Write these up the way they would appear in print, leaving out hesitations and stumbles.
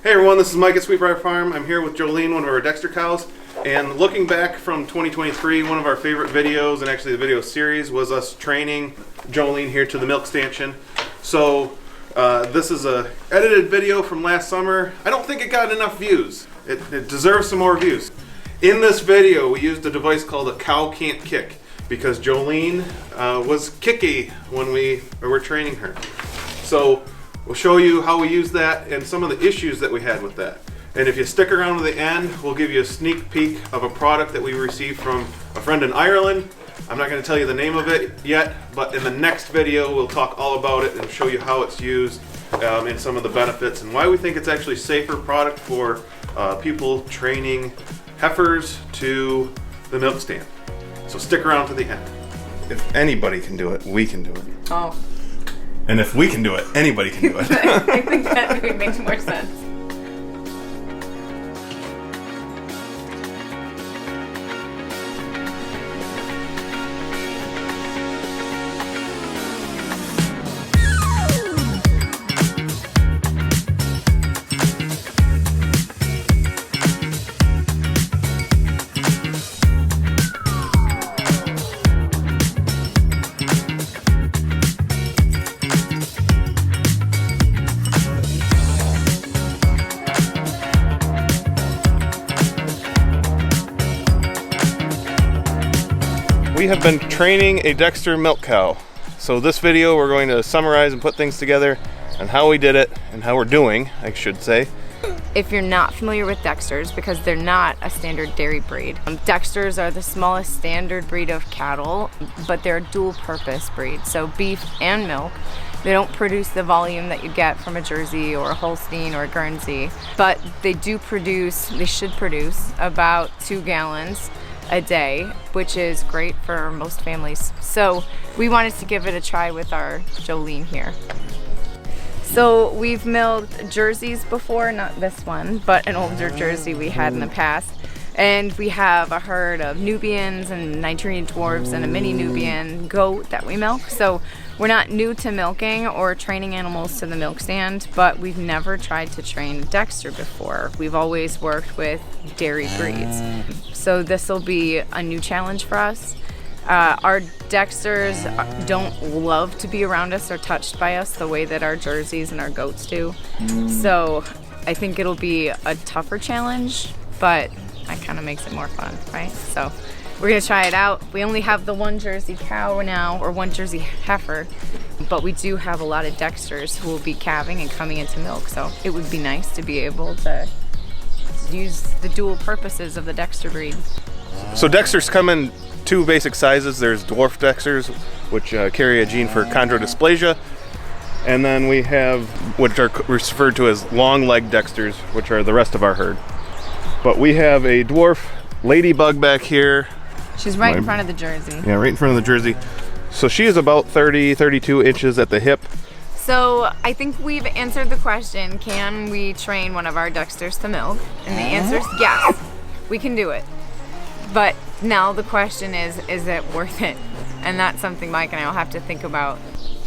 Hey everyone, this is Mike at Briar Farm. I'm here with Jolene, one of our Dexter cows. And looking back from 2023, one of our favorite videos, and actually the video series, was us training Jolene here to the milk stanchion. So this is a edited video from last summer. I don't think it got enough views. It deserves some more views. In this video, we used a device called a cow can't kick because Jolene was kicky when we were training her. So we'll show you how we use that and some of the issues that we had with that. And if you stick around to the end, we'll give you a sneak peek of a product that we received from a friend in Ireland. I'm not going to tell you the name of it yet, but in the next video we'll talk all about it and show you how it's used and some of the benefits and why we think it's actually a safer product for people training heifers to the milk stand. So stick around to the end. If anybody can do it, we can do it. Oh. And if we can do it, anybody can do it. I think that makes more sense. We have been training a Dexter milk cow. So this video we're going to summarize and put things together on how we did it and how we're doing, I should say. If you're not familiar with Dexters, because they're not a standard dairy breed, Dexters are the smallest standard breed of cattle, but they're a dual purpose breed, so beef and milk. They don't produce the volume that you get from a Jersey or a Holstein or a Guernsey, but they should produce about 2 gallons a day, which is great for most families. So we wanted to give it a try with our Jolene here. So we've milked Jerseys before, not this one, but an older Jersey we had in the past. And we have a herd of Nubians and Nigerian dwarfs and a mini Nubian goat that we milk. So we're not new to milking or training animals to the milk stand, but we've never tried to train a Dexter before. We've always worked with dairy breeds. So this will be a new challenge for us. Our Dexters don't love to be around us or touched by us the way that our Jerseys and our goats do. So I think it'll be a tougher challenge, but that kind of makes it more fun, right? So we're gonna try it out. We only have the one Jersey cow now, or one Jersey heifer, but we do have a lot of Dexters who will be calving and coming into milk. So it would be nice to be able to use the dual purposes of the Dexter breed. So Dexters come in 2 basic sizes. There's dwarf Dexters, which carry a gene for chondrodysplasia, and then we have which are referred to as long-legged Dexters, which are the rest of our herd. But we have a dwarf ladybug back here. She's right in front of the Jersey. Yeah, right in front of the Jersey. So she is about 32 inches at the hip. So I think we've answered the question, can we train one of our Dexters to milk? And the answer is yes, we can do it. But now the question is it worth it? And that's something Mike and I will have to think about.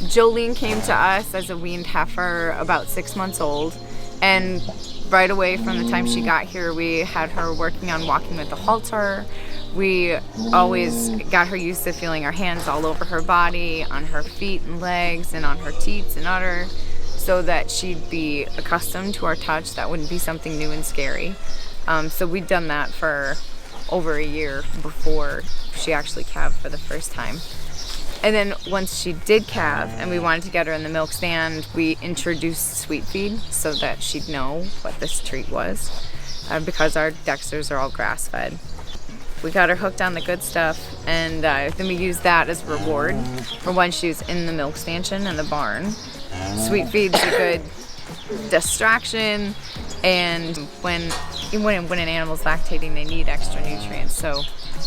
Jolene came to us as a weaned heifer about 6 months old, and right away from the time she got here, we had her working on walking with the halter. We always got her used to feeling our hands all over her body, on her feet and legs, and on her teats and udder, so that she'd be accustomed to our touch. That wouldn't be something new and scary. So we'd done that for over a year before she actually calved for the first time. And then once she did calve and we wanted to get her in the milk stand, we introduced sweet feed so that she'd know what this treat was, because our Dexters are all grass fed. We got her hooked on the good stuff, and then we used that as a reward for when she was in the milk stanchion in the barn. Sweet feed's a good distraction, and when an animal's lactating, they need extra nutrients, so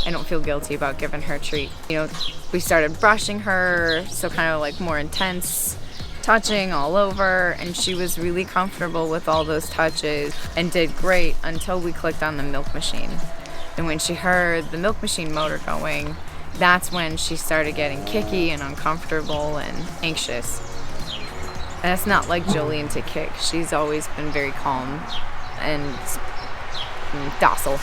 I don't feel guilty about giving her a treat. You know, we started brushing her, so kind of like more intense touching all over, and she was really comfortable with all those touches and did great until we clicked on the milk machine. And when she heard the milk machine motor going, that's when she started getting kicky and uncomfortable and anxious. And it's not like Jolene to kick. She's always been very calm and docile.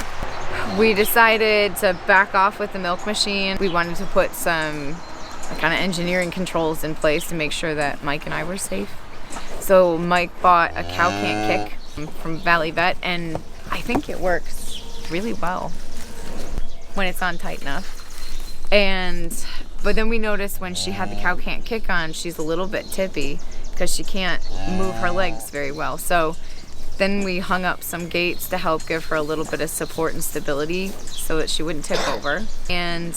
We decided to back off with the milk machine. We wanted to put some kind of engineering controls in place to make sure that Mike and I were safe. So Mike bought a cow can't kick from Valley Vet, and I think it works really well when it's on tight enough. But then we noticed when she had the cow can't kick on, she's a little bit tippy because she can't move her legs very well. So then we hung up some gates to help give her a little bit of support and stability so that she wouldn't tip over. And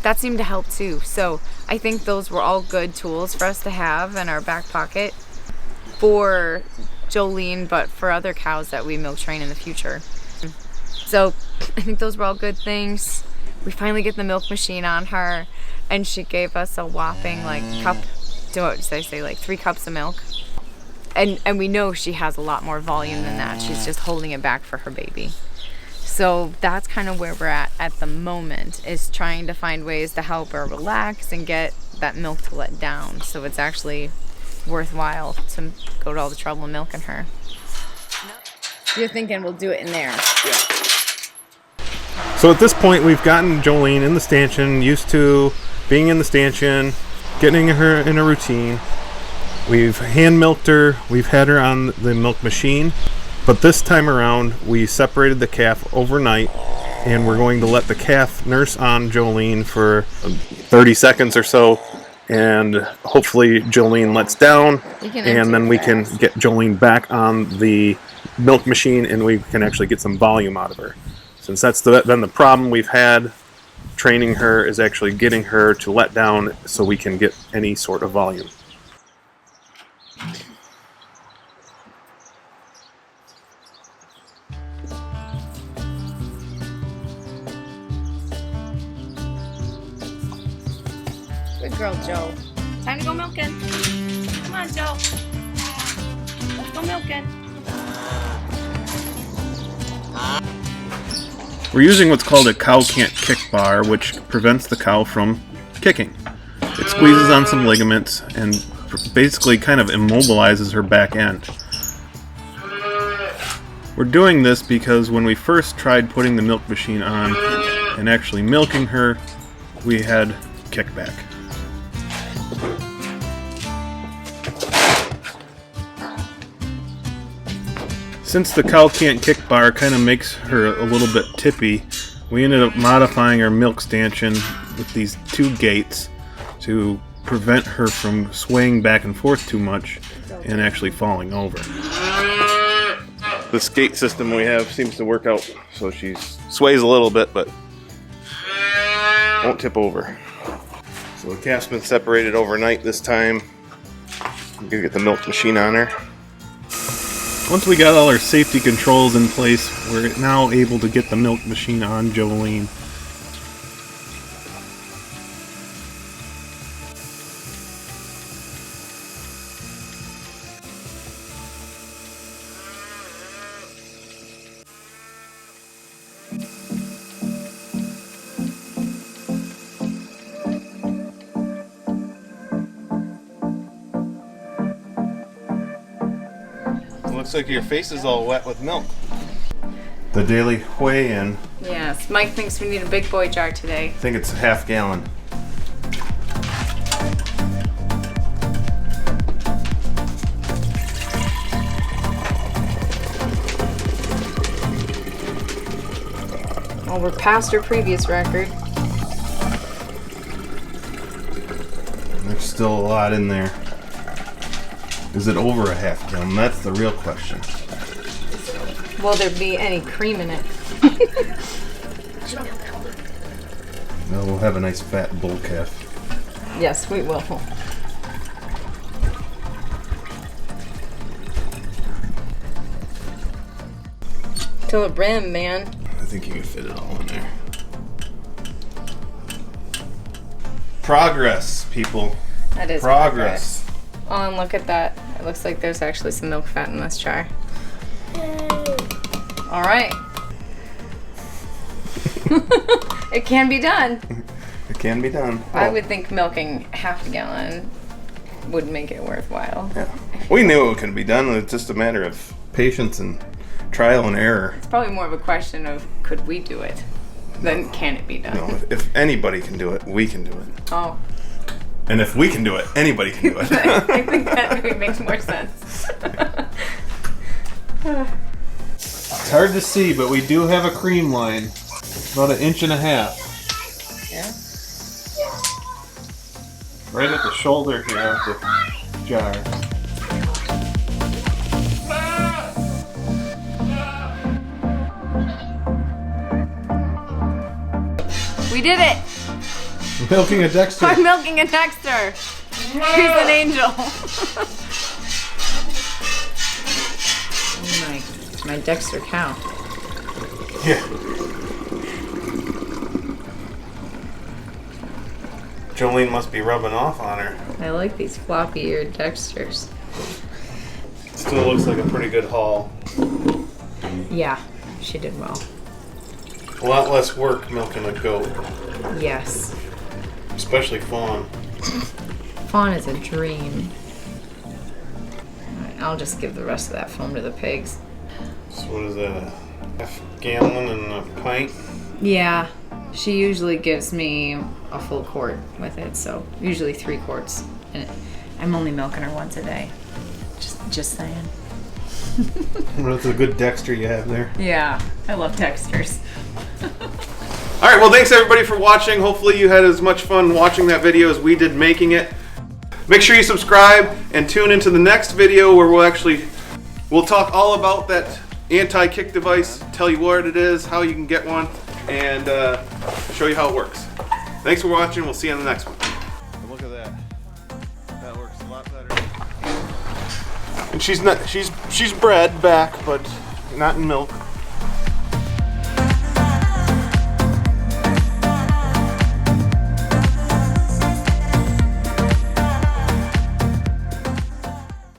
that seemed to help too. So I think those were all good tools for us to have in our back pocket for Jolene, but for other cows that we milk train in the future. So I think those were all good things. We finally get the milk machine on her, and she gave us a whopping like 3 cups of milk. And we know she has a lot more volume than that. She's just holding it back for her baby. So that's kind of where we're at the moment, is trying to find ways to help her relax and get that milk to let down. So it's actually worthwhile to go to all the trouble of milking her. You're thinking we'll do it in there. Yeah. So at this point, we've gotten Jolene in the stanchion, used to being in the stanchion, getting her in a routine. We've hand milked her, we've had her on the milk machine, but this time around we separated the calf overnight, and we're going to let the calf nurse on Jolene for 30 seconds or so, and hopefully Jolene lets down, and then we can get Jolene back on the milk machine and we can actually get some volume out of her. Since that's been the problem we've had training her, is actually getting her to let down so we can get any sort of volume. Good girl, Joe. Time to go milking. Come on, Joe. Let's go milking. We're using what's called a cow Cant Kick Bar, which prevents the cow from kicking. It squeezes on some ligaments and basically kind of immobilizes her back end. We're doing this because when we first tried putting the milk machine on and actually milking her, we had kickback. Since the cow Cant Kick Bar kind of makes her a little bit tippy, we ended up modifying our milk stanchion with these 2 gates to prevent her from swaying back and forth too much and actually falling over. This gate system we have seems to work out, so she sways a little bit but won't tip over. So the calf's been separated overnight this time. I'm gonna get the milk machine on her. Once we got all our safety controls in place, we're now able to get the milk machine on Jolene. Looks like your face is all wet with milk. The daily weigh-in. Yes, Mike thinks we need a big boy jar today. I think it's a half gallon. Well, we're past our previous record. There's still a lot in there. Is it over a half gallon? That's the real question. Will there be any cream in it? No, we'll have a nice fat bull calf. Yes, we will. To the brim, man. I think you can fit it all in there. Progress, people. That is progress. Oh, and look at that. It looks like there's actually some milk fat in this jar. All right. It can be done. It can be done. I would think milking half a gallon would make it worthwhile. Yeah. We knew it could be done. It's just a matter of patience and trial and error. It's probably more of a question of could we do it than can it be done. No, if anybody can do it, we can do it. Oh. And if we can do it, anybody can do it. I think that maybe makes more sense. It's hard to see, but we do have a cream line. About 1.5 inches. Yeah. Right at the shoulder here of the jar. We did it! Milking a Dexter. I'm milking a Dexter. He's an angel. Oh my Dexter cow. Yeah. Jolene must be rubbing off on her. I like these floppy-eared Dexters. Still looks like a pretty good haul. Yeah, she did well. A lot less work milking a goat, Yes. especially fawn. Fawn is a dream. Alright, I'll just give the rest of that foam to the pigs. So what is that, a half gallon and a pint? Yeah, she usually gives me a full quart with it, so usually 3 quarts. And I'm only milking her once a day. Just saying. Well, that's a good Dexter you have there. Yeah, I love Dexters. All right, well, thanks everybody for watching. Hopefully you had as much fun watching that video as we did making it. Make sure you subscribe and tune into the next video where we'll talk all about that anti-kick device, tell you what it is, how you can get one, and show you how it works. Thanks for watching. We'll see you on the next one. Look at that. That works a lot better. And she's bred back, but not in milk.